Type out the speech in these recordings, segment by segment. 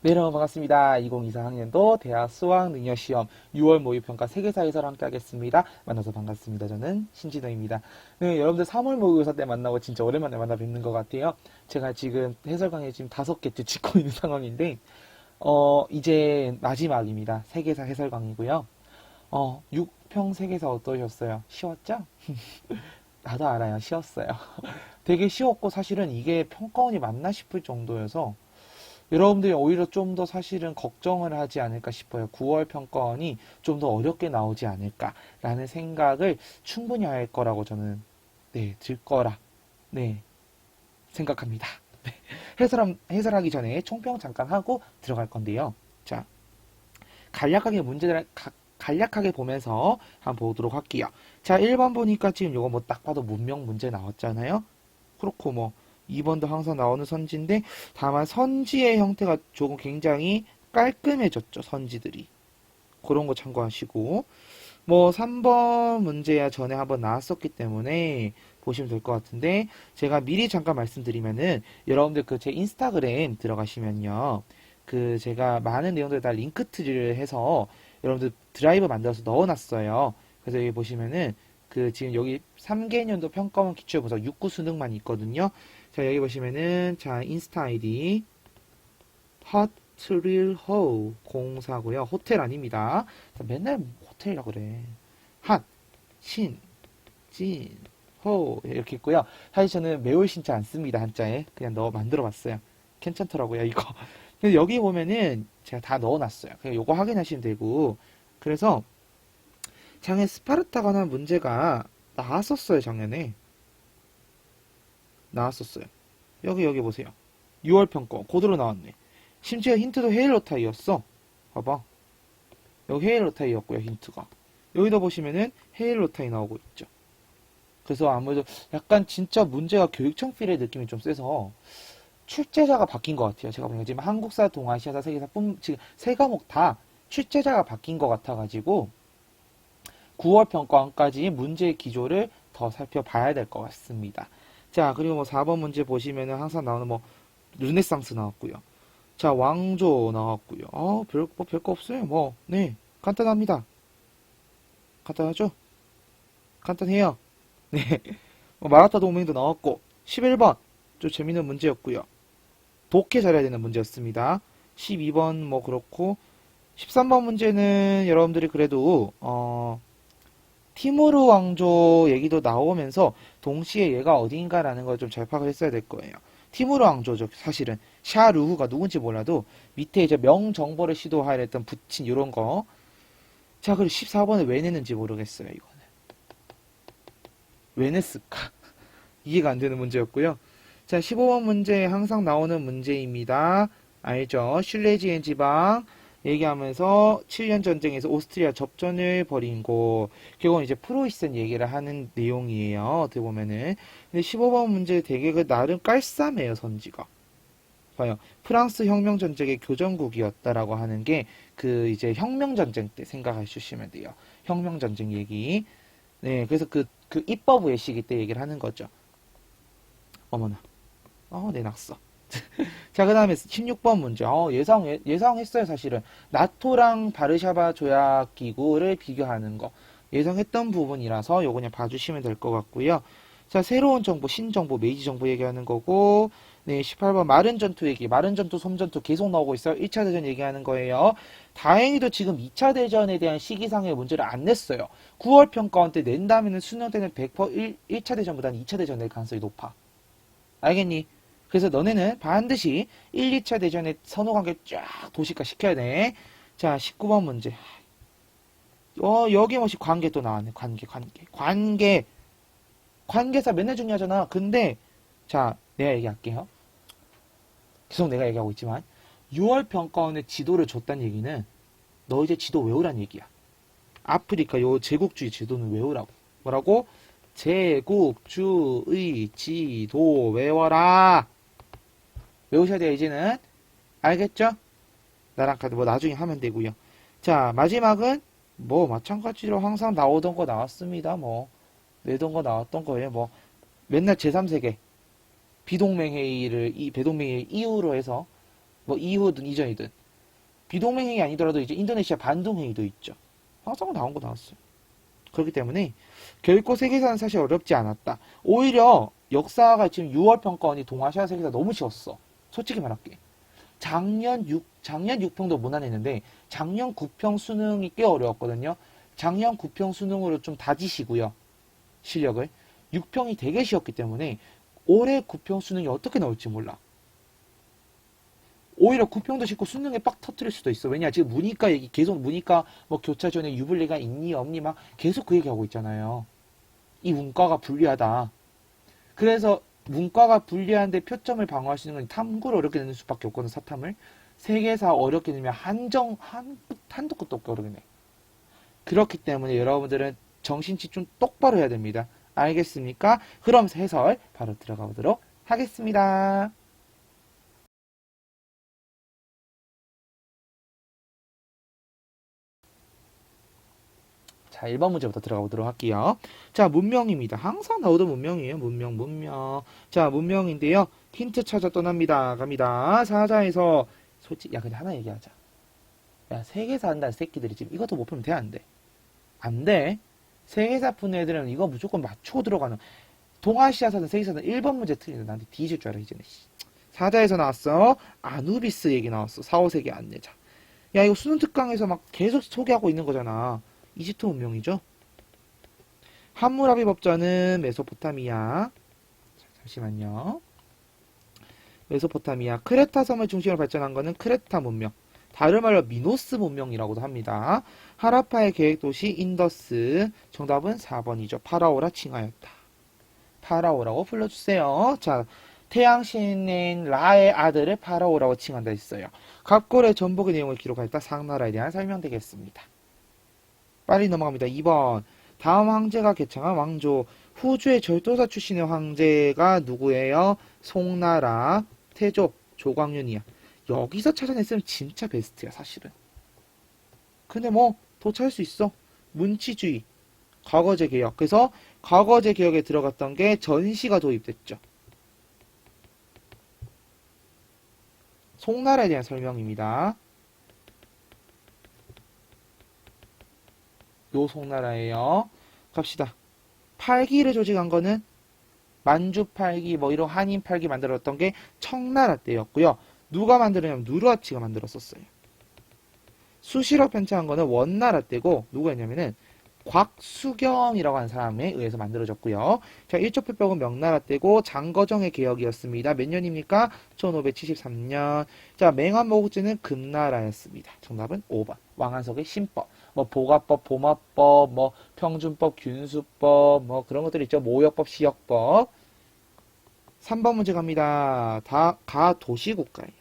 네, 여러분 반갑습니다. 2024학년도 대학 수학능력시험 6월 모의평가 세계사에서 함께 하겠습니다. 만나서 반갑습니다. 저는 신진호입니다. 네, 여러분들 3월 모의고사 때 만나고 진짜 오랜만에 만나 뵙는 것 같아요. 제가 지금 해설 강의 지금 5개째 찍고 있는 상황인데, 이제 마지막입니다. 세계사 해설 강의고요. 6평 세계사 어떠셨어요? 쉬웠죠? 나도 알아요. 쉬웠어요. 되게 쉬웠고 사실은 이게 평가원이 맞나 싶을 정도여서 여러분들이 오히려 좀 더 사실은 걱정을 하지 않을까 싶어요. 9월 평가원이 좀 더 어렵게 나오지 않을까라는 생각을 충분히 할 거라고 저는 들 거라 생각합니다. 해설하기 전에 총평 잠깐 하고 들어갈 건데요. 자, 간략하게 보면서 한번 보도록 할게요. 자, 1번 보니까 지금 이거 뭐 딱 봐도 문명 문제 나왔잖아요. 그렇고 뭐 2번도 항상 나오는 선지인데 다만 선지의 형태가 조금 굉장히 깔끔해졌죠. 선지들이. 그런 거 참고하시고 뭐 3번 문제야 전에 한번 나왔었기 때문에 보시면 될 것 같은데 제가 미리 잠깐 말씀드리면은 여러분들 그 제 인스타그램 들어가시면요. 그 제가 많은 내용들 다 링크트를 해서 여러분들 드라이브 만들어서 넣어놨어요. 그래서 여기 보시면은 그 지금 여기 3개년도 평가원 기출분석 6구 수능만 있거든요. 자, 여기 보시면은 자, 인스타 아이디 hot thrill ho 04고요. 호텔 아닙니다. 자, 맨날 호텔이라고 그래. 핫, 신, 진, 호 이렇게 있고요. 사실 저는 매울 신자 안 씁니다. 한자에. 그냥 만들어 봤어요. 괜찮더라고요, 이거. 근데 여기 보면은 제가 다 넣어놨어요. 그냥 요거 확인하시면 되고. 그래서 작년에 스파르타가 난 문제가 나왔었어요, 작년에. 나왔었어요. 여기 보세요. 6월 평가 그대로 나왔네. 심지어 힌트도 헤일로타이였어. 봐봐. 여기 헤일로타이였고요, 힌트가. 여기다 보시면은 헤일로타이 나오고 있죠. 그래서 아무래도 약간 진짜 문제가 교육청 필의 느낌이 좀 세서 출제자가 바뀐 것 같아요. 제가 보니까 지금 한국사, 동아시아사, 세계사 지금 세 과목 다 출제자가 바뀐 것 같아가지고 9월 평가원까지 문제의 기조를 더 살펴봐야 될 것 같습니다. 자, 그리고 뭐 4번 문제 보시면은 항상 나오는 뭐 르네상스 나왔고요. 자, 왕조 나왔고요. 별거 없어요. 뭐, 네, 간단합니다. 간단하죠? 간단해요. 네, 마라타 동맹도 나왔고 11번 좀 재밌는 문제였고요. 독해 잘해야 되는 문제였습니다. 12번 뭐 그렇고 13번 문제는 여러분들이 그래도 티무르 왕조 얘기도 나오면서 동시에 얘가 어딘가라는 걸 좀 잘 파악을 했어야 될 거예요. 티무르 왕조죠. 사실은 샤루후가 누군지 몰라도 밑에 이제 명정벌을 시도하려 했던 부친 이런 거. 자, 그리고 14번을 왜 냈는지 모르겠어요. 이거는 왜 냈을까? 이해가 안 되는 문제였고요. 자, 15번 문제 항상 나오는 문제입니다. 알죠? 슐레지엔 지방 얘기하면서 7년 전쟁에서 오스트리아 접전을 벌인 곳. 결국은 이제 프로이센 얘기를 하는 내용이에요. 어떻게 보면은. 근데 15번 문제 되게 그 나름 깔쌈해요, 선지가. 봐요. 프랑스 혁명전쟁의 교전국이었다라고 하는 게 그 이제 혁명전쟁 때 생각해 주시면 돼요. 혁명전쟁 얘기. 네, 그래서 그 입법의 시기 때 얘기를 하는 거죠. 어머나. 내 낙서. 자, 그 다음에 16번 문제. 예상했어요, 사실은. 나토랑 바르샤바 조약기구를 비교하는 거. 예상했던 부분이라서 요거 그냥 봐주시면 될 것 같고요. 자, 새로운 정보, 신정보, 메이지 정보 얘기하는 거고, 네, 18번 마른 전투 얘기, 마른 전투, 솜 전투 계속 나오고 있어요. 1차 대전 얘기하는 거예요. 다행히도 지금 2차 대전에 대한 시기상의 문제를 안 냈어요. 9월 평가원 때 낸다면은 수능 때는 100% 1차 대전보다는 2차 대전 낼 가능성이 높아. 알겠니? 그래서 너네는 반드시 1, 2차 대전에 선후관계 쫙 도식화 시켜야 돼. 자, 19번 문제. 여기 뭐시 관계 또 나왔네. 관계사 맨날 중요하잖아. 근데, 자, 내가 얘기할게요. 계속 내가 얘기하고 있지만, 6월 평가원에 지도를 줬다는 얘기는, 너 이제 지도 외우란 얘기야. 아프리카 요 제국주의 지도는 외우라고. 뭐라고? 제국주의 지도 외워라. 외우셔야 돼요, 이제는. 알겠죠? 나랑 카드 뭐 나중에 하면 되고요. 자, 마지막은 뭐 마찬가지로 항상 나오던 거 나왔습니다. 뭐 내던 거 나왔던 거예요. 뭐 맨날 제3세계 비동맹 회의를 이 배동맹 회의 이후로 해서 뭐 이후든 이전이든. 비동맹행위 아니더라도 이제 인도네시아 반동행위도 있죠. 항상 나온 거 나왔어요. 그렇기 때문에 결코 세계사는 사실 어렵지 않았다. 오히려 역사가 지금 6월 평가원이 동아시아 세계사 너무 쉬웠어. 솔직히 말할게. 작년 6평도 무난했는데 작년 9평 수능이 꽤 어려웠거든요. 작년 9평 수능으로 좀 다지시고요. 실력을. 6평이 되게 쉬웠기 때문에 올해 9평 수능이 어떻게 나올지 몰라. 오히려 9평도 쉽고 수능에 빡 터뜨릴 수도 있어. 왜냐, 지금 문이과 얘기, 계속 문이과 뭐 교차 전에 유불리가 있니, 없니, 막 계속 그 얘기하고 있잖아요. 이 문과가 불리하다. 그래서 문과가 불리한데 표점을 방어할 수 있는 건 탐구를 어렵게 내는 수밖에 없거든, 사탐을. 세계사 어렵게 내면 한도 끝도 없게 어렵게 내. 그렇기 때문에 여러분들은 정신 집중 똑바로 해야 됩니다. 알겠습니까? 그럼 해설 바로 들어가 보도록 하겠습니다. 자, 1번 문제부터 들어가 보도록 할게요. 자, 문명입니다. 항상 나오던 문명이에요. 문명. 자, 문명인데요. 힌트 찾아 떠납니다. 갑니다. 사자에서 솔직히, 야, 근데 하나 얘기하자. 야, 세계사 한다는 새끼들이 지금 이것도 못 풀면 돼, 안 돼? 안 돼. 세계사 푸는 애들은 이거 무조건 맞추고 들어가는. 동아시아사든 세계사든 1번 문제 틀리는데 나한테 뒤질 줄 알아, 이제는. 사자에서 나왔어. 아누비스 얘기 나왔어. 4, 5세기 안내자. 야, 이거 수능 특강에서 막 계속 소개하고 있는 거잖아. 이집트 문명이죠. 함무라비 법전은 메소포타미아. 잠시만요. 메소포타미아. 크레타 섬을 중심으로 발전한 것은 크레타 문명. 다른 말로 미노스 문명이라고도 합니다. 하라파의 계획도시 인더스. 정답은 4번이죠. 파라오라 칭하였다. 파라오라고 불러주세요. 자, 태양신인 라의 아들을 파라오라고 칭한다 했어요. 갑골의 전복의 내용을 기록하였다. 상나라에 대한 설명 되겠습니다. 빨리 넘어갑니다. 2번. 다음 황제가 개창한 왕조. 후주의 절도사 출신의 황제가 누구예요? 송나라, 태조, 조광윤이야. 여기서 찾아냈으면 진짜 베스트야, 사실은. 근데 뭐 더 찾을 수 있어. 문치주의, 과거제 개혁. 그래서 과거제 개혁에 들어갔던 게 전시가 도입됐죠. 송나라에 대한 설명입니다. 요 송나라예요. 갑시다. 팔기를 조직한 거는 만주 팔기, 뭐 이런 한인 팔기 만들었던 게 청나라 때였고요. 누가 만들었냐면 누르하치가 만들었었어요. 수시로 편찬한 거는 원나라 때고 누구였냐면은 곽수경이라고 하는 사람에 의해서 만들어졌고요. 자, 일조표법은 명나라 때고 장거정의 개혁이었습니다. 몇 년입니까? 1573년. 자, 맹한모국제는 금나라였습니다. 정답은 5번. 왕한석의 신법. 뭐 보가법, 보마법, 뭐 평준법, 균수법, 뭐 그런 것들 있죠. 모역법, 시역법. 3번 문제 갑니다. 가 도시국가예요.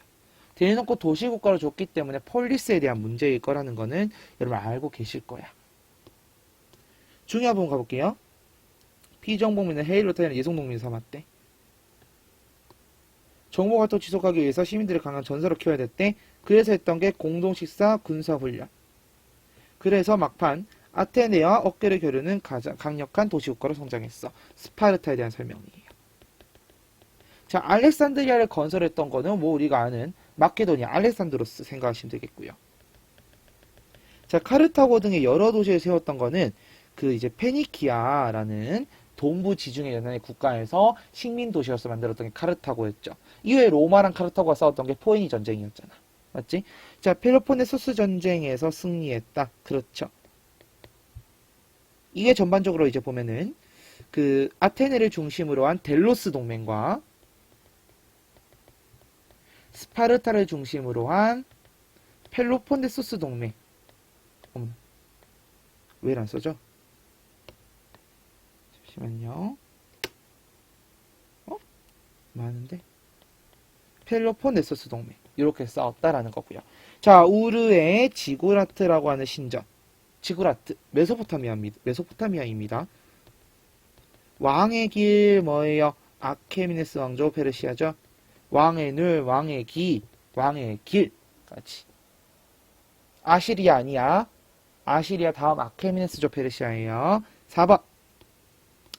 대놓고 도시국가로 줬기 때문에 폴리스에 대한 문제일 거라는 거는 여러분 알고 계실 거야. 중요한 부분 가볼게요. 피정복민은 헤일로 타이는 예송농민 삼았대. 정보활동 지속하기 위해서 시민들을 강한 전사로 키워야 됐대. 그래서 했던 게 공동식사 군사훈련. 그래서 막판 아테네와 어깨를 겨루는 가장 강력한 도시국가로 성장했어. 스파르타에 대한 설명이에요. 자, 알렉산드리아를 건설했던 거는 뭐 우리가 아는 마케도니아, 알렉산드로스 생각하시면 되겠고요. 자, 카르타고 등의 여러 도시를 세웠던 거는 그 이제 페니키아라는 동부 지중해 연안의 국가에서 식민 도시로서 만들었던 게 카르타고였죠. 이후에 로마랑 카르타고가 싸웠던 게 포에니 전쟁이었잖아. 맞지? 자, 펠로폰네소스 전쟁에서 승리했다. 그렇죠. 이게 전반적으로 이제 보면은 그 아테네를 중심으로 한 델로스 동맹과 스파르타를 중심으로 한 펠로폰네소스 동맹. 왜 안 써져? 잠시만요. 많은데? 펠로폰네소스 동맹. 이렇게 싸웠다라는 거고요. 자, 우르의 지구라트라고 하는 신전. 지구라트. 메소포타미아입니다. 왕의 길 뭐예요? 아케미네스 왕조 페르시아죠. 왕의 늘, 왕의 기, 왕의 길까지. 아시리아 아니야. 아시리아 다음 아케미네스조 페르시아예요. 4번.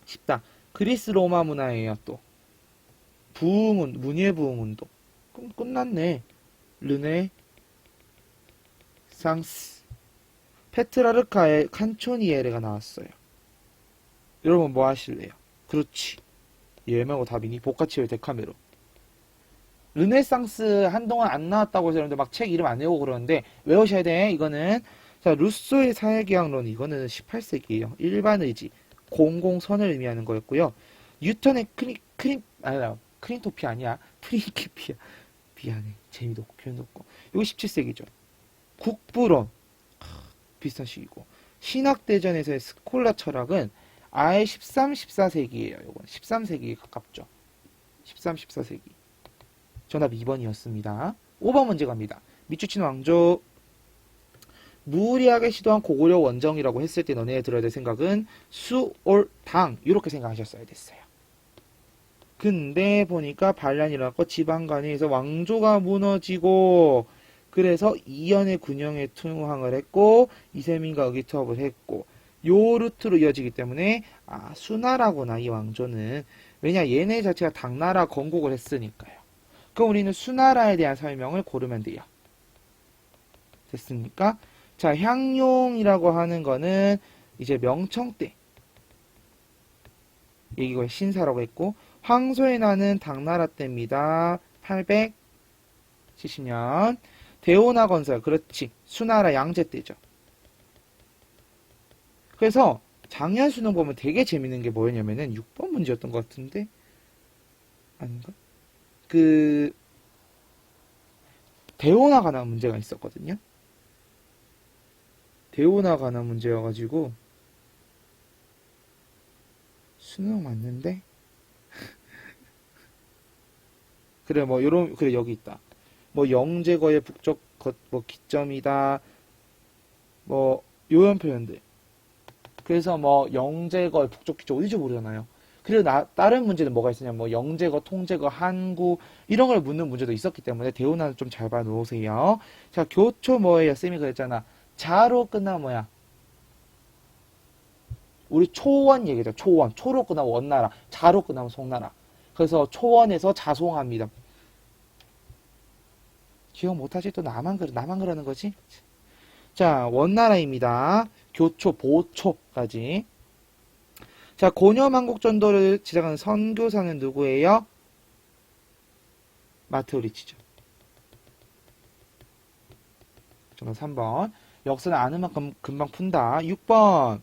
쉽다. 그리스 로마 문화예요. 또 부흥운, 문예 부흥운동. 그럼 끝났네. 르네상스. 페트라르카의 칸초니에르가 나왔어요. 여러분 뭐 하실래요? 그렇지. 예명고 답이니 보카치오의 데카메론. 르네상스 한동안 안 나왔다고 해서 여러분들 막 책 이름 안 외우고 그러는데 외우셔야 돼. 이거는 자 루소의 사회계약론 이거는 18세기예요. 일반 의지, 공공선을 의미하는 거였고요. 뉴턴의 크린토피 아니야. 프린키피아. 미안해. 재미도 없고 표현도 없고. 이거 17세기죠. 국부론 비슷한 시기고. 신학대전에서의 스콜라 철학은 아예 13, 14세기예요. 이건 13세기에 가깝죠. 13, 14세기. 정답 2번이었습니다. 5번 문제 갑니다. 미추친 왕조. 무리하게 시도한 고구려 원정이라고 했을 때 너네 들어야 될 생각은 수, 올, 당 이렇게 생각하셨어야 됐어요. 근데 보니까 반란이 일어났고 지방간에서 왕조가 무너지고 그래서 이연의 군영에 투항을 했고 이세민과 의기투합을 했고 요 루트로 이어지기 때문에 수나라구나 이 왕조는. 왜냐 얘네 자체가 당나라 건국을 했으니까요. 그럼 우리는 수나라에 대한 설명을 고르면 돼요. 됐습니까? 자, 향용이라고 하는 거는 이제 명청 때 이거 신사라고 했고 황소의 나는 당나라 때입니다. 870년. 대오나 건설, 그렇지. 수나라 양제 때죠. 그래서 작년 수능 보면 되게 재밌는 게 뭐였냐면은 6번 문제였던 것 같은데 아닌가? 대오나 관한 문제가 있었거든요. 대오나 관한 문제여가지고 수능 맞는데? 그래 뭐 요런 그래 여기 있다. 뭐 영제거의 북쪽 뭐 기점이다. 뭐 요런 표현들. 그래서 뭐 영제거의 북쪽 기점 어디지 모르잖아요. 그리고 다른 문제는 뭐가 있었냐면 뭐 영제거, 통제거, 한구 이런 걸 묻는 문제도 있었기 때문에 대운하는 좀 잘 봐놓으세요. 자, 교초 뭐예요? 쌤이 그랬잖아. 자로 끝나면 뭐야? 우리 초원 얘기죠. 초원. 초로 끝나면 원나라. 자로 끝나면 송나라. 그래서 초원에서 자송합니다. 기억 못하지? 또 나만 그러는 거지? 자, 원나라입니다. 교초, 보초까지. 자, 고려만국전도를 제작하는 선교사는 누구예요? 마테오리치죠. 정답 3번. 역사는 아는 만큼 금방 푼다. 6번.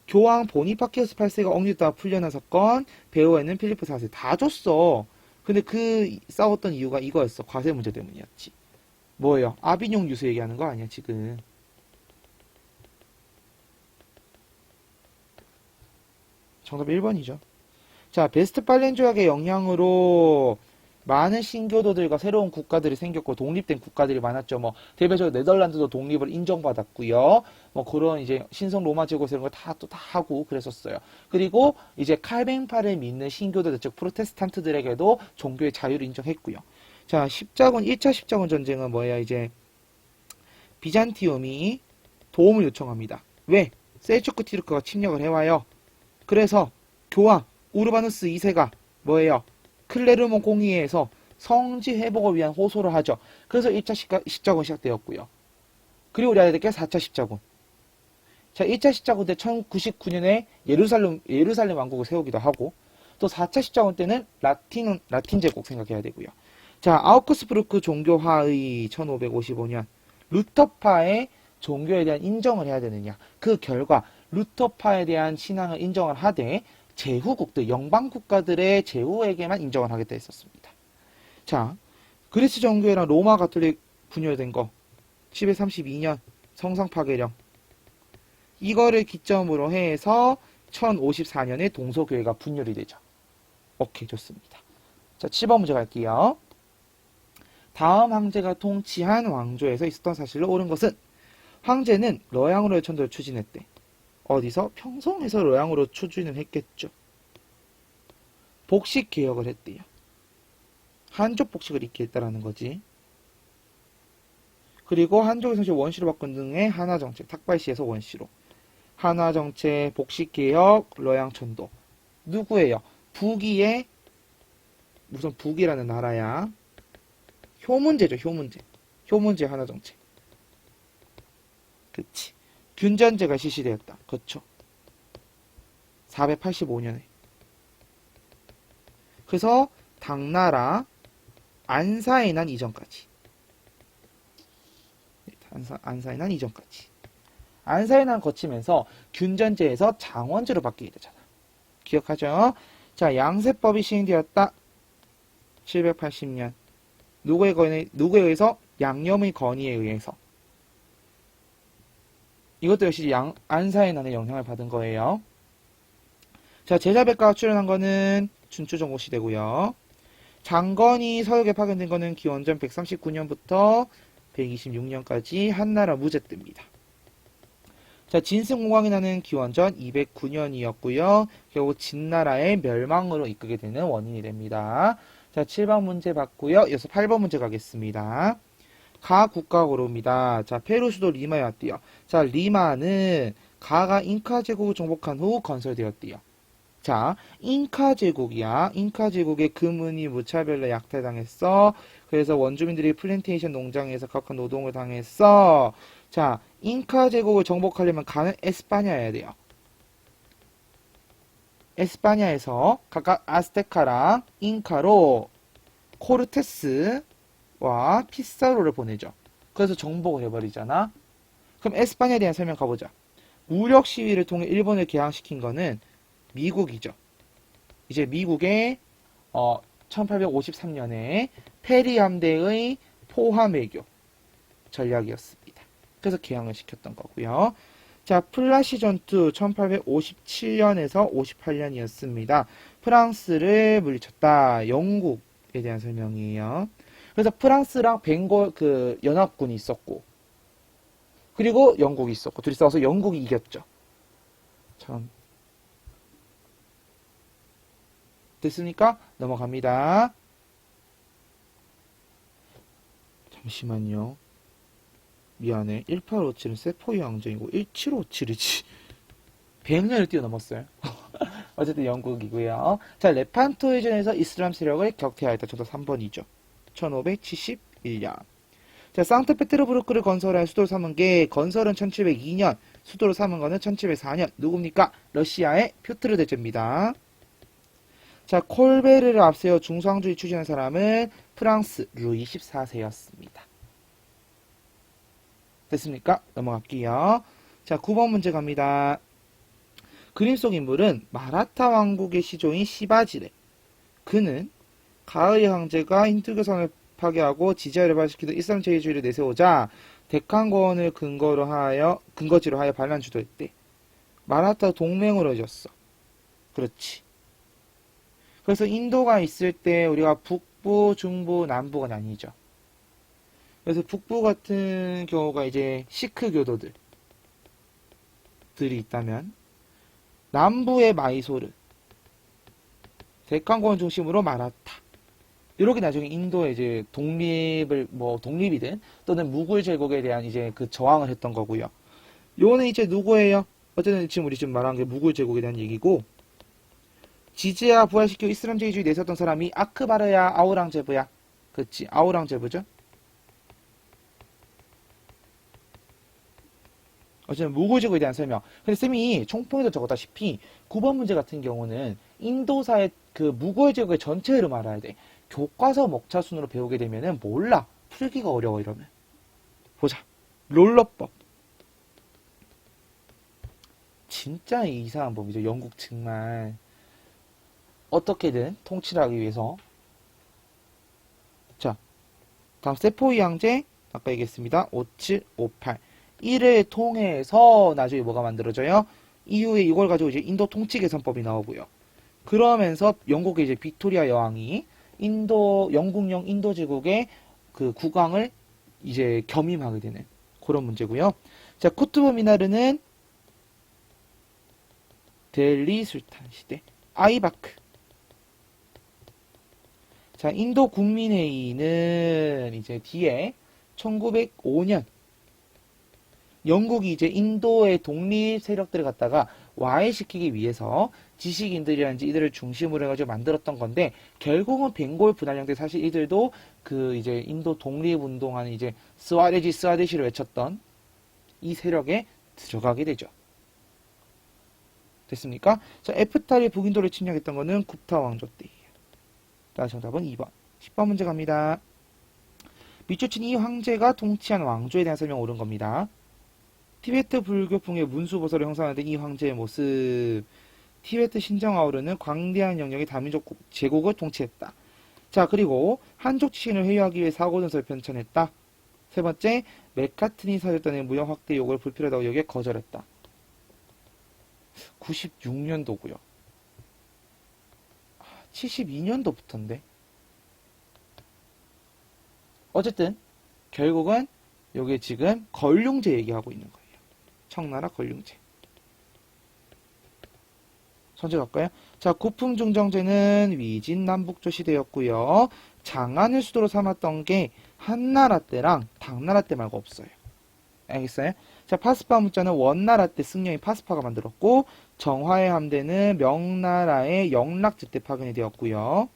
교황 보니파키우스 8세가 억류했다가 풀려난 사건. 배후에는 필리프 4세. 다 줬어. 근데 싸웠던 이유가 이거였어. 과세 문제 때문이었지. 뭐예요? 아비뇽 유수 얘기하는 거 아니야, 지금. 정답 1번이죠. 자, 베스트팔렌 조약의 영향으로 많은 신교도들과 새로운 국가들이 생겼고 독립된 국가들이 많았죠. 뭐 대표적으로 네덜란드도 독립을 인정받았고요. 뭐 그런 이제 신성 로마 제국 이런 거 다 하고 그랬었어요. 그리고 이제 칼뱅파를 믿는 신교도들 즉 프로테스탄트들에게도 종교의 자유를 인정했고요. 자, 1차 십자군 전쟁은 뭐예요? 이제 비잔티움이 도움을 요청합니다. 왜? 셀주크 티르크가 침략을 해와요. 그래서 교황 우르바누스 2세가 뭐예요? 클레르몬 공의회에서 성지 회복을 위한 호소를 하죠. 그래서 1차 십자군 시작되었고요. 그리고 우리 알아야 될 게 4차 십자군. 자, 1차 십자군 때 1099년에 예루살렘 왕국을 세우기도 하고 또 4차 십자군 때는 라틴 제국 생각해야 되고요. 자, 아우크스부르크 종교화의 1555년 루터파의 종교에 대한 인정을 해야 되느냐. 그 결과 루터파에 대한 신앙을 인정을 하되 제후국들, 영방국가들의 제후에게만 인정을 하겠다 했었습니다. 자, 그리스 정교회랑 로마 가톨릭 분열된 거 732년 성상 파괴령 이거를 기점으로 해서 1054년에 동서교회가 분열이 되죠. 오케이, 좋습니다. 자, 7번 문제 갈게요. 다음 황제가 통치한 왕조에서 있었던 사실로 옳은 것은 황제는 러양으로의 천도를 추진했대. 어디서? 평성에서 러양으로 추진을 했겠죠. 복식 개혁을 했대요. 한족 복식을 익히 했다라는 거지. 그리고 한족의 성실 원시로 바꾼 등의 한화정책, 탁발시에서 원시로. 한화정책, 복식개혁, 러양천도. 누구예요? 북이의 무슨 북이라는 나라야. 효문제죠, 효문제. 효문제 하나 정책. 그치. 균전제가 실시되었다. 그렇죠. 485년에. 그래서 당나라 안사에 난 이전까지. 안사에 난 이전까지. 안사에 난 거치면서 균전제에서 장원제로 바뀌게 되잖아. 기억하죠? 자, 양세법이 시행되었다. 780년. 누구에 의해서? 양념의 건의에 의해서. 이것도 역시 안사에 난의 영향을 받은 거예요. 자, 제자백과가 출현한 거는 준초전국시대고요. 장건이 서역에 파견된 거는 기원전 139년부터 126년까지 한나라 무제 때입니다. 자, 진승공황이 나는 기원전 209년이었고요. 결국 진나라의 멸망으로 이끄게 되는 원인이 됩니다. 자, 7번 문제 봤고요. 이어서 8번 문제 가겠습니다. 가 국가고로입니다. 자, 페루 수도 리마에 왔대요. 자, 리마는 가가 잉카 제국을 정복한 후 건설되었대요. 자, 잉카 제국이야. 잉카 제국의 금은이 무차별로 약탈당했어. 그래서 원주민들이 플랜테이션 농장에서 각각 노동을 당했어. 자, 잉카 제국을 정복하려면 가는 에스파냐여야 돼요. 에스파냐에서 각각 아스테카랑 잉카로 코르테스와 피사로를 보내죠. 그래서 정복을 해버리잖아. 그럼 에스파냐에 대한 설명 가보자. 무력 시위를 통해 일본을 개항시킨 거는 미국이죠. 이제 미국의 1853년에 페리 함대의 포함 외교 전략이었습니다. 그래서 개항을 시켰던 거고요. 자, 플라시 전투 1857년에서 58년이었습니다. 프랑스를 물리쳤다. 영국에 대한 설명이에요. 그래서 프랑스랑 벵골 연합군이 있었고, 그리고 영국이 있었고, 둘이 싸워서 영국이 이겼죠. 참. 됐습니까? 넘어갑니다. 잠시만요. 미안해. 1857은 세포이 왕정이고 1757이지. 100년을 뛰어넘었어요. 어쨌든 영국이고요. 자, 레판토 해전에서 이슬람 세력을 격퇴하였다. 정답 3번이죠. 1571년. 자, 상트페테르부르크를 건설한 수도로 삼은 게 건설은 1702년, 수도로 삼은 거는 1704년. 누굽니까? 러시아의 표트르 대제입니다. 자, 콜베르를 앞세워 중상주의 추진한 사람은 프랑스 루이 14세였습니다. 됐습니까? 넘어갈게요. 자, 9번 문제 갑니다. 그림 속 인물은 마라타 왕국의 시조인 시바지레. 그는 가의 황제가 힌두교선을 파괴하고 지지아를 발시키던 이슬람 제일주의를 내세우자 데칸권을 근거지로 하여 반란 주도했대. 마라타 동맹으로 졌어. 그렇지. 그래서 인도가 있을 때 우리가 북부, 중부, 남부가 나뉘죠. 그래서 북부 같은 경우가 이제 시크 교도들이 있다면, 남부의 마이소르, 데칸권 중심으로 마라타. 이렇게 나중에 인도의 이제 독립이든 또는 무굴 제국에 대한 이제 그 저항을 했던 거고요. 요거는 이제 누구예요? 어쨌든 지금 우리 말한 게 무굴 제국에 대한 얘기고, 지지아 부활시키고 이슬람 제일주의 내세웠던 사람이 아크바르야, 아우랑제브야. 그치, 아우랑제브죠? 어쨌든 무굴 제국에 대한 설명. 근데 쌤이 총평에도 적었다시피 9번 문제 같은 경우는 인도사의 그 무굴 제국의 전체를 말해야 돼. 교과서 목차순으로 배우게 되면은 몰라. 풀기가 어려워 이러면. 보자. 롤러법. 진짜 이상한 법이죠. 영국 정말. 어떻게든 통치를 하기 위해서. 자, 다음 세포이 황제 아까 얘기했습니다. 5758 이를 통해서 나중에 뭐가 만들어져요? 이후에 이걸 가지고 이제 인도 통치 개선법이 나오고요. 그러면서 영국의 이제 빅토리아 여왕이 영국령 인도 제국의 그 국왕을 이제 겸임하게 되는 그런 문제고요. 자, 쿠투브 미나르는 델리 술탄 시대. 아이바크. 자, 인도 국민회의는 이제 뒤에 1905년 영국이 이제 인도의 독립 세력들을 갖다가 와해시키기 위해서 지식인들이라든지 이들을 중심으로 해가지고 만들었던 건데, 결국은 벵골 분할 형태, 사실 이들도 그 이제 인도 독립운동하는 이제 스와데지 스와데시를 외쳤던 이 세력에 들어가게 되죠. 됐습니까? 자, 에프탈이 북인도를 침략했던 거는 굽타 왕조 때예요. 따라서 정답은 2번. 10번 문제 갑니다. 밑줄친 이 황제가 통치한 왕조에 대한 설명 옳은 겁니다. 티베트 불교풍의 문수보살을 형성하는 이 황제의 모습. 티베트 신정아우르는 광대한 영역의 다민족 제국을 통치했다. 자, 그리고 한족 지신을 회유하기 위해 사고전서를 편찬했다. 세 번째, 맥카트니 사절단의 무역 확대 요구를 불필요하다고 여기에 거절했다. 96년도고요. 72년도부터인데. 어쨌든 결국은 요게 지금 걸륭제 얘기하고 있는 거예요. 청나라 걸륭제. 선제 갈까요? 자, 고풍중정제는 위진 남북조 시대였고요. 장안을 수도로 삼았던 게 한나라 때랑 당나라 때 말고 없어요. 알겠어요? 자, 파스파 문자는 원나라 때 승려인 파스파가 만들었고, 정화의 함대는 명나라의 영락제 때 파견이 되었고요.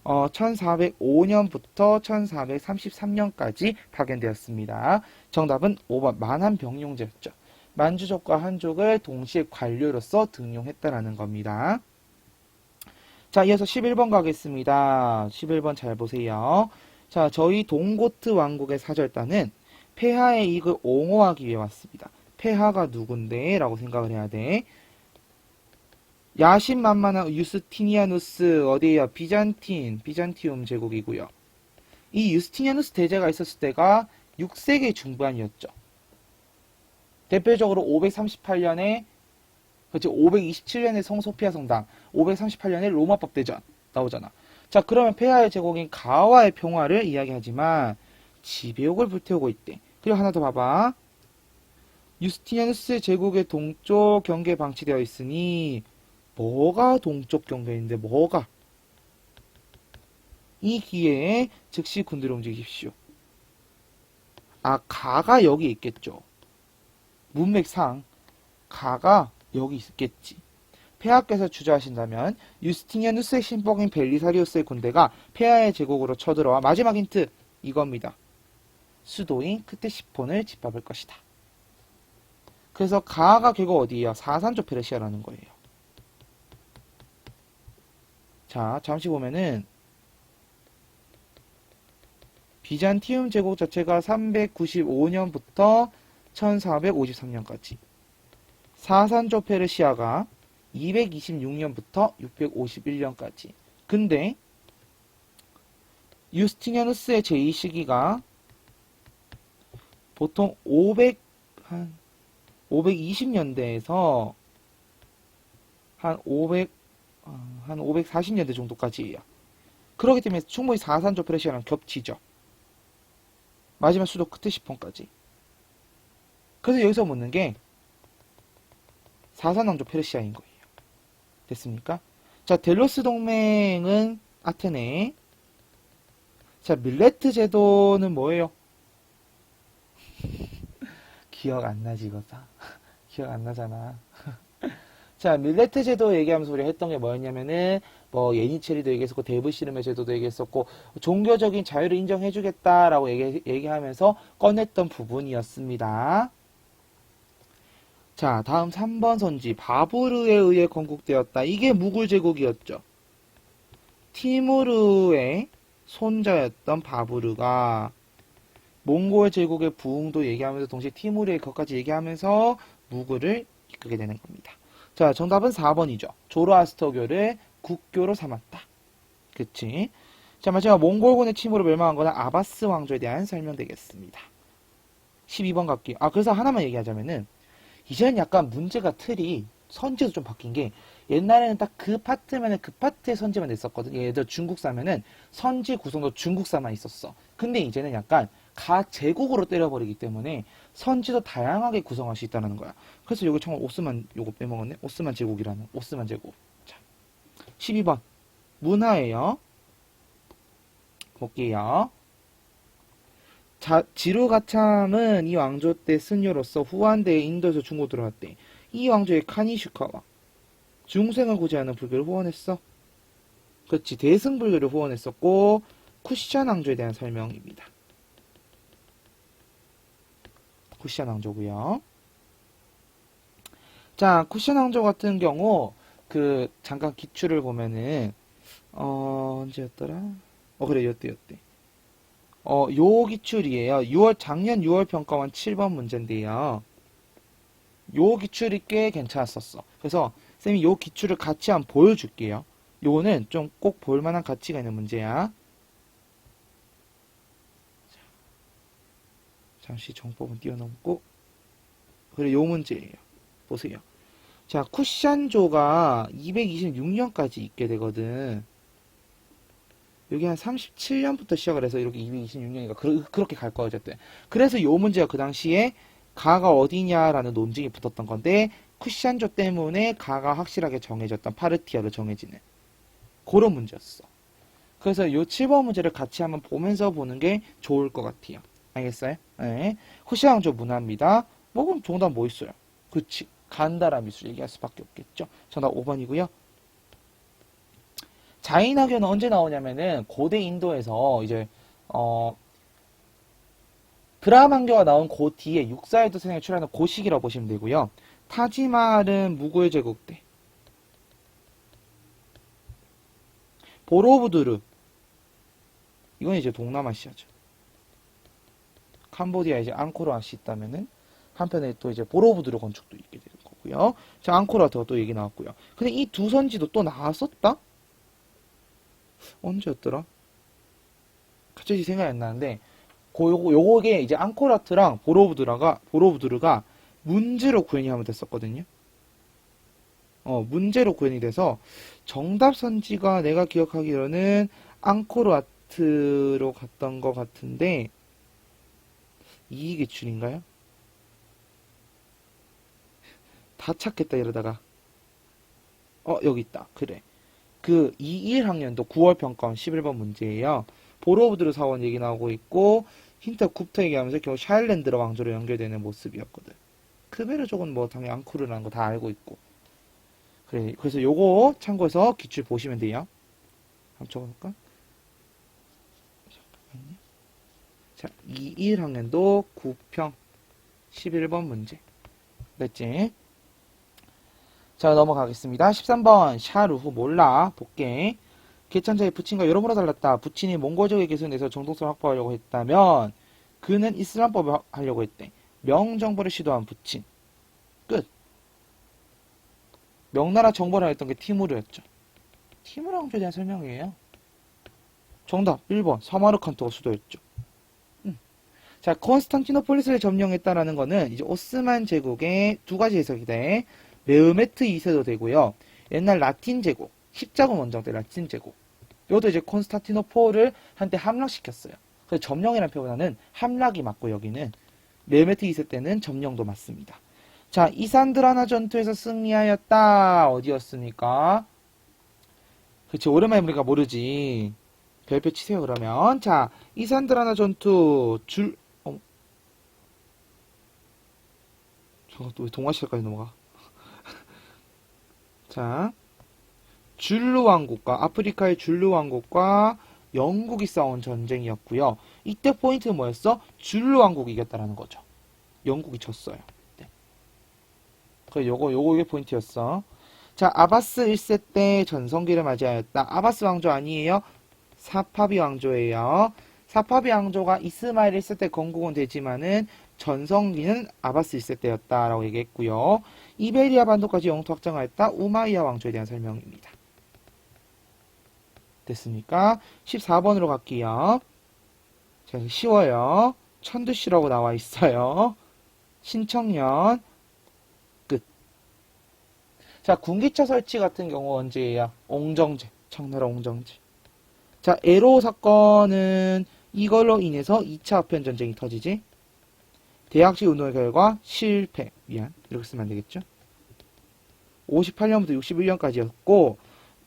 1405년부터 1433년까지 파견되었습니다. 정답은 5번 만한병용제였죠. 만주족과 한족을 동시에 관료로서 등용했다라는 겁니다. 자, 이어서 11번 가겠습니다. 11번 잘 보세요. 자, 저희 동고트 왕국의 사절단은 폐하의 이익을 옹호하기 위해 왔습니다. 폐하가 누군데? 라고 생각을 해야 돼. 야심만만한 유스티니아누스 어디에요? 비잔티움 제국이고요. 이 유스티니아누스 대제가 있었을 때가 6세기 중반이었죠. 대표적으로 538년에 그렇지 527년에 성소피아 성당, 538년에 로마법 대전 나오잖아. 자, 그러면 폐하의 제국인 가와의 평화를 이야기하지만 지배욕을 불태우고 있대. 그리고 하나 더 봐봐. 유스티니아누스 제국의 동쪽 경계에 방치되어 있으니 뭐가 동쪽 경계인데 뭐가? 이 기회에 즉시 군대를 움직이십시오. 아, 가가 여기 있겠죠. 문맥상 가가 여기 있겠지. 폐하께서 주저하신다면 유스티니아누스의 신복인 벨리사리우스의 군대가 폐하의 제국으로 쳐들어와 마지막 힌트 이겁니다. 수도인 크테시폰을 짓밟을 것이다. 그래서 가가 결국 어디예요? 사산조 페르시아라는 거예요. 자, 잠시 보면은 비잔티움 제국 자체가 395년부터 1453년까지, 사산조 페르시아가 226년부터 651년까지. 근데 유스티니아누스의 제2시기가 보통 520년대에서 한 540년대 정도까지예요. 그렇기 때문에 충분히 사산조 페르시아랑 겹치죠. 마지막 수도 크테시폰까지. 그래서 여기서 묻는 게 사산왕조 페르시아인 거예요. 됐습니까? 자, 델로스 동맹은 아테네. 자, 밀레트 제도는 뭐예요? 기억 안 나지, 이거다. 기억 안 나잖아. 자, 밀레트 제도 얘기하면서 우리가 했던 게 뭐였냐면은, 뭐, 예니체리도 얘기했었고, 데브시름의 제도도 얘기했었고, 종교적인 자유를 인정해주겠다라고 얘기하면서 꺼냈던 부분이었습니다. 자, 다음 3번 선지. 바부르에 의해 건국되었다. 이게 무굴 제국이었죠. 티무르의 손자였던 바부르가 몽골 제국의 부흥도 얘기하면서 동시에 티무르의 것까지 얘기하면서 무굴을 이끌게 되는 겁니다. 자, 정답은 4번이죠. 조로아스터교를 국교로 삼았다. 그치? 자, 마지막 몽골군의 침으로 멸망한 거는 아바스 왕조에 대한 설명 되겠습니다. 12번 갈게요. 아, 그래서 하나만 얘기하자면은 이제는 약간 문제가 틀이 선지도 좀 바뀐 게, 옛날에는 딱 그 파트면은 그 파트의 선지만 냈었거든. 예를 들어 중국사면은 선지 구성도 중국사만 있었어. 근데 이제는 약간 가 제국으로 때려버리기 때문에 선지도 다양하게 구성할 수 있다는 거야. 그래서 여기 정말 오스만, 요거 빼먹었네. 오스만 제국이라는, 오스만 제국. 자, 12번. 문화예요. 볼게요. 자, 지루가참은 이 왕조 때 승려로서 후한대에 인도에서 중국 들어왔대. 이 왕조의 카니슈카와 중생을 구제하는 불교를 후원했어. 그렇지. 대승불교를 후원했었고, 쿠션 왕조에 대한 설명입니다. 쿠션 왕조고요. 자, 쿠션 왕조 같은 경우 잠깐 기출을 보면은 언제였더라? 그래, 요때. 요 기출이에요. 작년 6월 평가원 7번 문제인데요. 요 기출이 꽤 괜찮았었어. 그래서 쌤이 요 기출을 같이 한번 보여줄게요. 요거는 좀 꼭 볼만한 가치가 있는 문제야. 잠시 정법은 뛰어넘고. 그래, 요 문제예요. 보세요. 자, 쿠션조가 226년까지 있게 되거든. 여기 한 37년부터 시작을 해서 이렇게 226년이니까 그렇게 갈 거야, 어쨌든. 그래서 요 문제가 그 당시에 가가 어디냐라는 논증이 붙었던 건데, 쿠션조 때문에 가가 확실하게 정해졌던 파르티아로 정해지는 그런 문제였어. 그래서 요 7번 문제를 같이 한번 보면서 보는 게 좋을 것 같아요. 알겠어요? 네. 쿠션조 문화입니다. 그럼 정답 뭐 있어요? 그치. 간다라 미술 얘기할 수밖에 없겠죠. 정답 5번이고요. 자인학교는 언제 나오냐면은 고대 인도에서 이제 브라만교가 나온 그 뒤에 육사에도 생에 출하는 그 시기라고 보시면 되고요. 타지말은 무굴 제국 때. 보로부두르 이건 이제 동남아시아죠. 캄보디아 이제 앙코르와시 있다면은 한편에 또 이제 보로부두르 건축도 있게 되는 거고요. 자, 앙코르와트가 또 얘기 나왔고요. 근데 이 두 선지도 또 나왔었다? 언제였더라? 갑자기 생각이 안 나는데 요게 이제 앙코르와트랑 보로부두르가 문제로 구현이 하면 됐었거든요. 문제로 구현이 돼서 정답 선지가 내가 기억하기로는 앙코르와트로 갔던 것 같은데 이 기출인가요? 다 찾겠다 이러다가 여기 있다. 그래. 21학년도 9월 평가원 11번 문제예요. 보로부드르 사원 얘기 나오고 있고 힌트 굽터 얘기하면서 결국 샤일랜드라 왕조로 연결되는 모습이었거든. 크메르족은 뭐 당연히 앙쿠르라는 거 다 알고 있고. 그래. 그래서 요거 참고해서 기출 보시면 돼요. 한번 적어볼까? 잠깐만요. 자, 21학년도 9평 11번 문제. 됐지? 자, 넘어가겠습니다. 13번 샤루후 몰라 볼게. 개찬자의 부친과 여러모로 달랐다. 부친이 몽골족의 계승에서 정통성을 확보하려고 했다면 그는 이슬람법을 하려고 했대. 명정벌을 시도한 부친. 끝. 명나라 정벌을 했던 게 티무르였죠. 티무르 왕조에 대한 설명이에요. 정답 1번 사마르칸트가 수도였죠. 자, 콘스탄티노폴리스를 점령했다라는 거는 이제 오스만 제국의 두 가지 해석이 돼. 메흐메트 2세도 되고요. 옛날 라틴 제국, 십자군 원정 때 라틴 제국. 이것도 이제 콘스탄티노폴을 한때 함락시켰어요. 그래서 점령이라는 표현은 함락이 맞고 여기는 메흐메트 2세 때는 점령도 맞습니다. 자, 이산드라나 전투에서 승리하였다. 어디였습니까? 그치, 오랜만에 보니까 모르지. 별표 치세요, 그러면. 자, 이산드라나 전투, 잠깐, 또 왜 동아시아까지 넘어가? 자, 줄루 왕국과, 아프리카의 줄루 왕국과 영국이 싸운 전쟁이었고요. 이때 포인트는 뭐였어? 줄루 왕국이 이겼다라는 거죠. 영국이 졌어요. 네. 그래, 요게 포인트였어. 자, 아바스 1세 때 전성기를 맞이하였다. 아바스 왕조 아니에요? 사파비 왕조예요. 사파비 왕조가 이스마일 1세 때 건국은 되지만은 전성기는 아바스 1세 때였다라고 얘기했고요. 이베리아 반도까지 영토 확장하였다. 우마이야 왕조에 대한 설명입니다. 됐습니까? 14번으로 갈게요. 자, 쉬워요. 천두시라고 나와 있어요. 신청년 끝. 자, 군기차 설치 같은 경우 언제예요? 옹정제. 청나라 옹정제. 자, 에로 사건은 이걸로 인해서 2차 아편 전쟁이 터지지. 대학식 운동의 결과 실패. 이렇게 쓰면 안 되겠죠? 58년부터 61년까지였고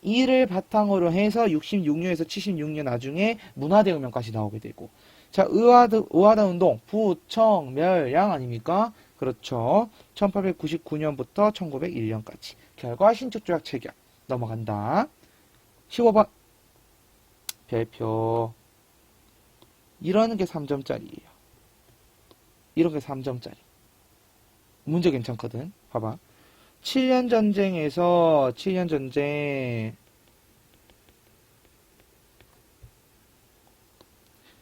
이를 바탕으로 해서 66년에서 76년 나중에 문화대혁명까지 나오게 되고 자, 의화단 운동 부청멸양 아닙니까? 그렇죠. 1899년부터 1901년까지. 결과 신축조약 체결. 넘어간다. 15번. 별표. 이런 게 3점짜리예요. 이런 게 3점짜리. 문제 괜찮거든. 봐봐. 7년 전쟁에서 7년 전쟁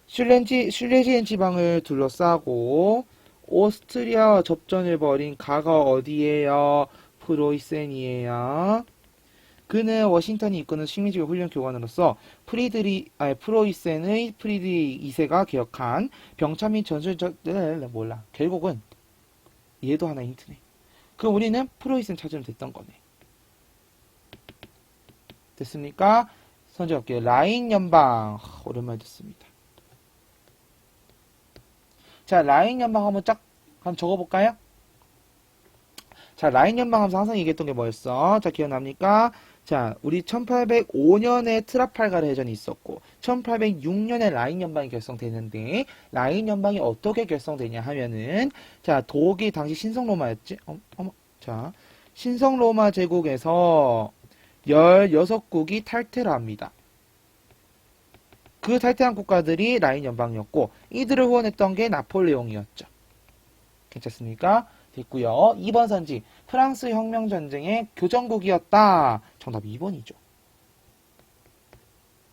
슐레지엔 지방을 둘러싸고 오스트리아와 접전을 벌인 가가 어디예요? 프로이센이에요. 그는 워싱턴이 이끄는 식민지배 훈련 교관으로서 프로이센의 프리드리 2세가 개혁한 병참 및 몰라. 결국은 얘도 하나 힌트네. 그럼 우리는 프로이센 찾으면 됐던 거네. 됐습니까? 선제 할게요. 라인 연방. 오랜만에 듣습니다. 자, 라인 연방 한번 적어볼까요? 자, 라인 연방 하면서 항상 얘기했던 게 뭐였어? 자, 기억납니까? 자, 우리 1805년에 트라팔가르 해전이 있었고 1806년에 라인 연방이 결성되는데 라인 연방이 어떻게 결성되냐 하면은 자, 독일 당시 신성로마였지? 자, 신성로마 제국에서 16국이 탈퇴를 합니다. 그 탈퇴한 국가들이 라인 연방이었고 이들을 후원했던 게 나폴레옹이었죠. 괜찮습니까? 됐고요. 2번 선지. 프랑스 혁명전쟁의 교전국이었다. 정답 2번이죠.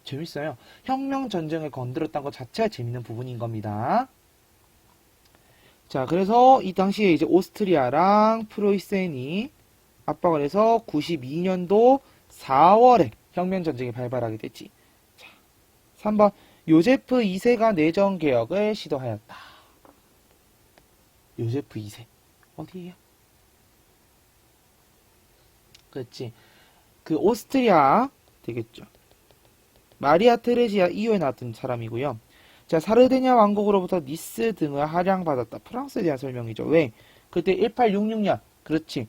재밌어요. 혁명전쟁을 건드렸다는 것 자체가 재밌는 부분인 겁니다. 자, 그래서 이 당시에 이제 오스트리아랑 프로이센이 압박을 해서 92년도 4월에 혁명전쟁이 발발하게 됐지. 자, 3번. 요제프 2세가 내정개혁을 시도하였다. 요제프 2세. 어디에요? 그렇지. 그 오스트리아 되겠죠. 마리아 테레지아 이후에 나왔던 사람이고요. 자, 사르데냐 왕국으로부터 니스 등을 할양받았다. 프랑스에 대한 설명이죠. 왜? 그때 1866년. 그렇지.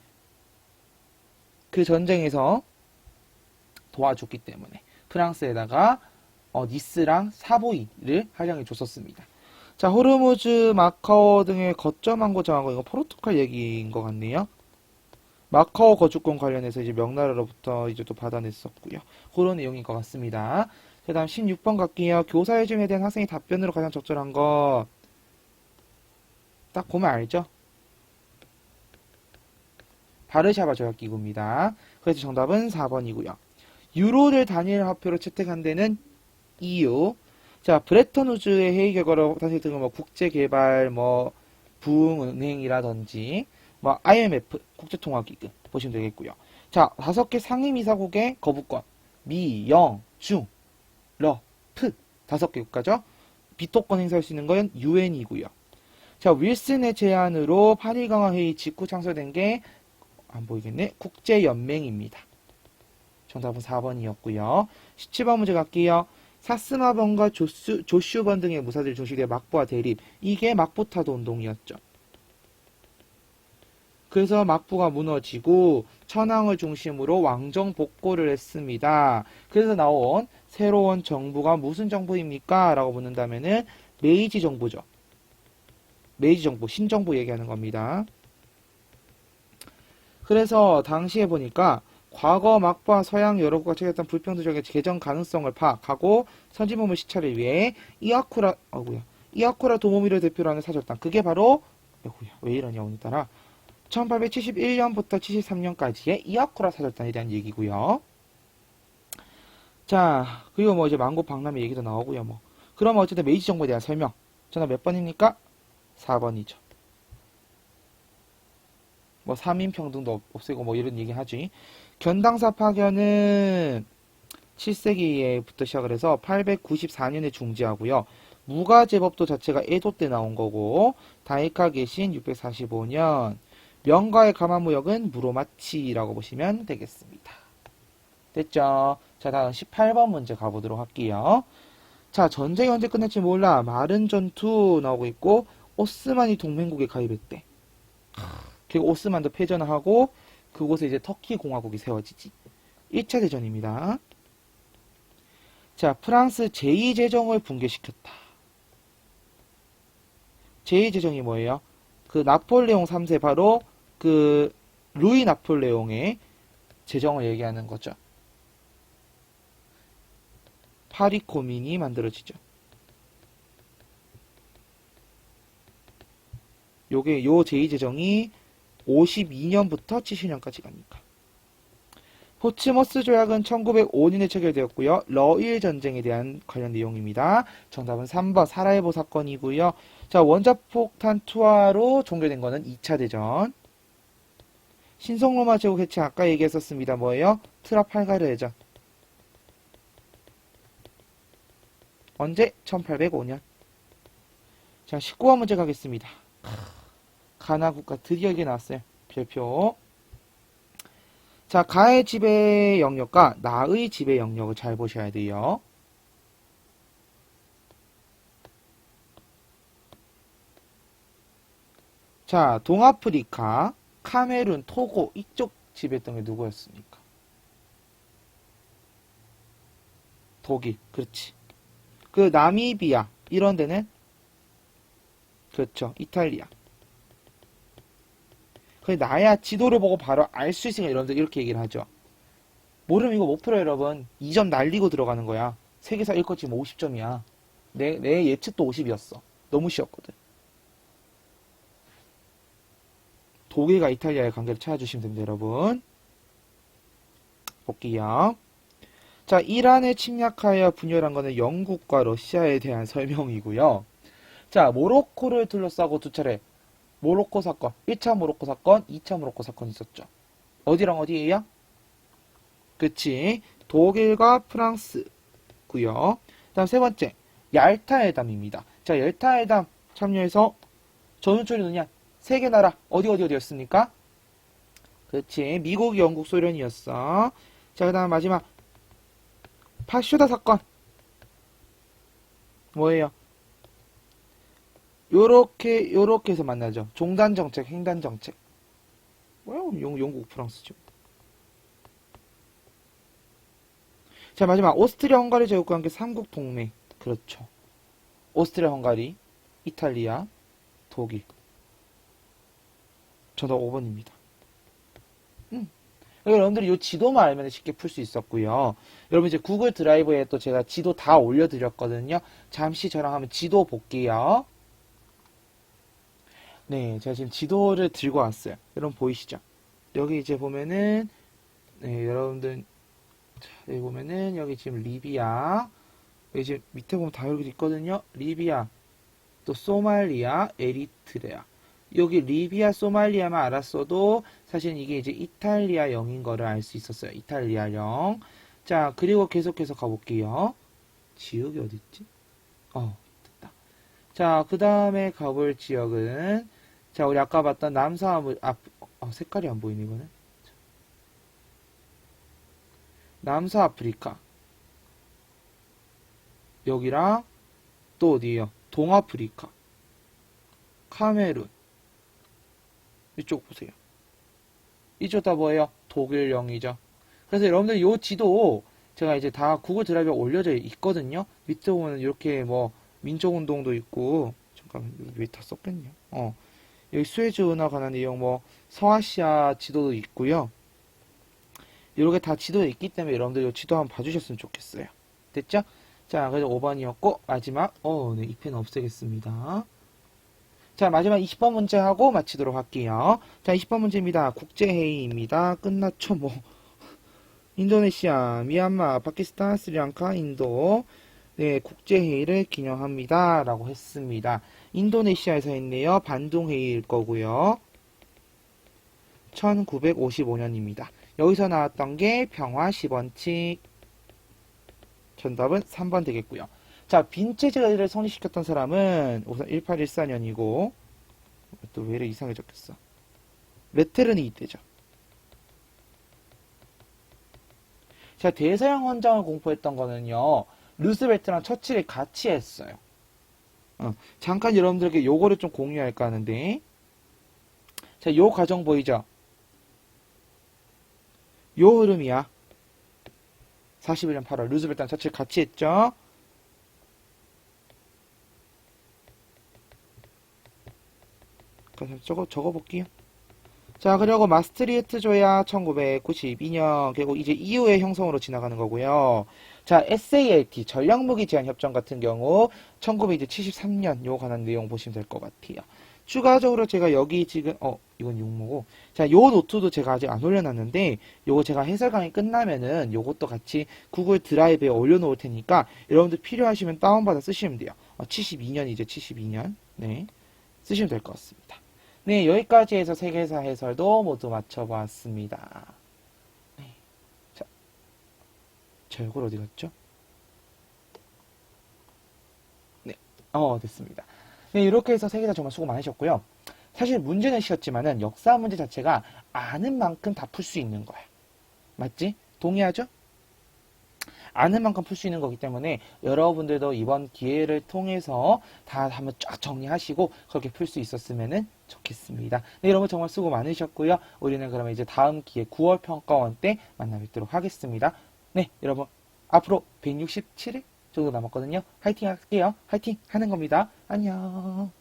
그 전쟁에서 도와줬기 때문에 프랑스에다가 니스랑 사보이를 할양해 줬었습니다. 자, 호르무즈, 마카오 등의 거점항 정한 거 이거 포르투갈 얘기인 것 같네요. 마카오 거주권 관련해서 이제 명나라로부터 이제 또 받아냈었고요. 그런 내용인 것 같습니다. 그 다음 16번 갈게요. 교사해줌에 대한 학생의 답변으로 가장 적절한 거 딱 보면 알죠? 바르샤바 조약기구입니다. 그래서 정답은 4번이고요. 유로를 단일 화폐로 채택한 데는 EU. 자, 브레턴 우즈의 회의 결과로 다시 들으면 국제개발, 부흥은행이라든지, IMF, 국제통화기금 보시면 되겠고요. 자, 5개 상임이사국의 거부권. 미, 영, 중, 러, 프. 5개 국가죠. 비토권 행사할 수 있는 건 UN이고요. 자, 윌슨의 제안으로 파리강화 회의 직후 창설된 게 안 보이겠네. 국제연맹입니다. 정답은 4번이었고요. 17번 문제 갈게요. 사스마번과 조슈번 등의 무사들 조실의 막부와 대립. 이게 막부타도 운동이었죠. 그래서 막부가 무너지고 천황을 중심으로 왕정 복고를 했습니다. 그래서 나온 새로운 정부가 무슨 정부입니까? 라고 묻는다면은 메이지 정부죠. 메이지 정부, 신정부 얘기하는 겁니다. 그래서 당시에 보니까 과거 막부와 서양 여러 국가 체결했던 불평등적인 개정 가능성을 파악하고 선진범을 시찰을 위해 이아쿠라 도모미를 대표로 하는 사절단. 그게 바로 왜 이러냐 오늘따라 1871년부터 73년까지의 이아쿠라 사절단에 대한 얘기고요. 자, 그리고 이제 만고 박람회 얘기도 나오고요. 그러면 어쨌든 메이지 정부에 대한 설명. 전화 몇 번입니까? 4번이죠. 3인평등도 없애고 이런 얘기 하지. 견당사 파견은 7세기에부터 시작을 해서 894년에 중지하고요. 무가제법도 자체가 에도 때 나온 거고, 다이카 계신 645년, 명가의 가마무역은 무로마치라고 보시면 되겠습니다. 됐죠? 자, 다음 18번 문제 가보도록 할게요. 자, 전쟁이 언제 끝날지 몰라. 마른 전투 나오고 있고, 오스만이 동맹국에 가입했대. 그리고 오스만도 패전을 하고 그곳에 이제 터키 공화국이 세워지지. 1차 대전입니다. 자, 프랑스 제2제정을 붕괴시켰다. 제2제정이 뭐예요? 그 나폴레옹 3세 바로 그 루이 나폴레옹의 제정을 얘기하는 거죠. 파리 코민이 만들어지죠. 요게 요 제2제정이 52년부터 70년까지 갑니다. 포츠머스 조약은 1905년에 체결되었고요. 러일 전쟁에 대한 관련 내용입니다. 정답은 3번 사라예보 사건이고요. 자, 원자폭탄 투하로 종결된 거는 2차 대전. 신성로마 제국 해체 아까 얘기했었습니다. 뭐예요? 트라팔가르 해전. 언제? 1805년. 자, 19번 문제 가겠습니다. 가나 국가 드디어 이게 나왔어요. 별표. 자, 가의 지배 영역과 나의 지배 영역을 잘 보셔야 돼요. 자, 동아프리카, 카메룬, 토고 이쪽 지배했던 게 누구였습니까? 독일, 그렇지. 그 나미비아 이런 데는 그렇죠, 이탈리아. 그 나야 지도를 보고 바로 알 수 있으니까 여러분들 이렇게 얘기를 하죠. 모르면 이거 못 풀어요, 여러분. 2점 날리고 들어가는 거야. 세계사 1거 지금 50점이야. 내 예측도 50이었어. 너무 쉬웠거든. 독일과 이탈리아의 관계를 찾아주시면 됩니다, 여러분. 볼게요. 자, 이란을 침략하여 분열한 거는 영국과 러시아에 대한 설명이고요. 자, 모로코를 둘러싸고 두 차례 모로코 사건, 1차 모로코 사건, 2차 모로코 사건 있었죠. 어디랑 어디예요? 그치. 독일과 프랑스고요. 다음 세 번째, 얄타회담입니다. 자, 얄타회담 참여해서 전우철이 누냐? 세 개 나라 어디였습니까? 그렇지. 미국, 영국, 소련이었어. 자, 그 다음 마지막 파슈다 사건. 뭐예요? 요렇게 해서 만나죠. 종단정책, 횡단정책. 뭐야? 영국, 프랑스죠. 자, 마지막 오스트리아 헝가리 제국과 함께 삼국 동맹. 그렇죠. 오스트리아 헝가리, 이탈리아, 독일. 정답 5번입니다. 여러분들이 이 지도만 알면 쉽게 풀 수 있었고요. 여러분 이제 구글 드라이브에 또 제가 지도 다 올려드렸거든요. 잠시 저랑 한번 지도 볼게요. 네, 제가 지금 지도를 들고 왔어요. 여러분 보이시죠? 여기 이제 보면은 네, 여러분들 여기 보면은 여기 지금 리비아, 여기 지금 밑에 보면 다 여기 있거든요. 리비아, 또 소말리아, 에리트레아. 여기 리비아, 소말리아만 알았어도 사실 이게 이제 이탈리아령인 거를 알 수 있었어요. 이탈리아령. 자, 그리고 계속해서 가볼게요. 지역이 어딨지? 됐다. 자, 그 다음에 가볼 지역은 자, 우리 아까 봤던 남서아무, 색깔이 안 보이네, 이거는. 남서아프리카. 여기랑 또 어디에요? 동아프리카. 카메룬. 이쪽 보세요. 이쪽 다 뭐예요? 독일령이죠. 그래서 여러분들 이 지도 제가 이제 다 구글 드라이브에 올려져 있거든요. 밑에 보면 이렇게 뭐 민족운동도 있고 잠깐 왜 다 썼겠냐? 여기 수에즈 운하 관한 내용 뭐 서아시아 지도도 있고요. 이렇게 다 지도에 있기 때문에 여러분들 이 지도 한번 봐주셨으면 좋겠어요. 됐죠? 자, 그래서 5번이었고 마지막 네, 이 펜 없애겠습니다. 자, 마지막 20번 문제 하고 마치도록 할게요. 자, 20번 문제입니다. 국제회의입니다. 끝났죠, 뭐. 인도네시아, 미얀마, 파키스탄, 스리랑카, 인도. 네, 국제회의를 기념합니다. 라고 했습니다. 인도네시아에서 했네요. 반동회의일 거고요. 1955년입니다. 여기서 나왔던 게 평화 10원칙. 정답은 3번 되겠고요. 자, 빈체제를 성립시켰던 사람은 우선 1814년이고 또 왜 이렇게 이상하게 적혔어? 메테르니 이때죠. 자, 대서양 헌장을 공포했던 거는요. 루스벨트랑 처칠이 같이 했어요. 잠깐 여러분들에게 요거를 좀 공유할까 하는데 자, 요 과정 보이죠? 요 흐름이야. 41년 8월 루스벨트랑 처칠 같이 했죠? 적어볼게요. 자, 그리고 마스트리히트 조약 1992년, 그리고 이제 EU의 형성으로 지나가는 거고요. 자, SALT, 전략무기 제한 협정 같은 경우, 1973년, 요 관한 내용 보시면 될 것 같아요. 추가적으로 제가 여기 지금, 이건 육모고. 자, 요 노트도 제가 아직 안 올려놨는데, 요거 제가 해설 강의 끝나면은 요것도 같이 구글 드라이브에 올려놓을 테니까, 여러분들 필요하시면 다운받아 쓰시면 돼요. 72년이죠, 72년. 네. 쓰시면 될 것 같습니다. 네, 여기까지 해서 세계사 해설도 모두 마쳐보았습니다. 네. 자, 저 이걸 어디 갔죠? 네, 됐습니다. 네, 이렇게 해서 세계사 정말 수고 많으셨고요. 사실 문제는 쉬웠지만은 역사 문제 자체가 아는 만큼 다 풀 수 있는 거야. 맞지? 동의하죠? 아는 만큼 풀 수 있는 거기 때문에 여러분들도 이번 기회를 통해서 다 한번 쫙 정리하시고 그렇게 풀 수 있었으면 좋겠습니다. 네, 여러분 정말 수고 많으셨고요. 우리는 그러면 이제 다음 기회 9월 평가원 때 만나 뵙도록 하겠습니다. 네, 여러분 앞으로 167일 정도 남았거든요. 화이팅 할게요. 화이팅 하는 겁니다. 안녕.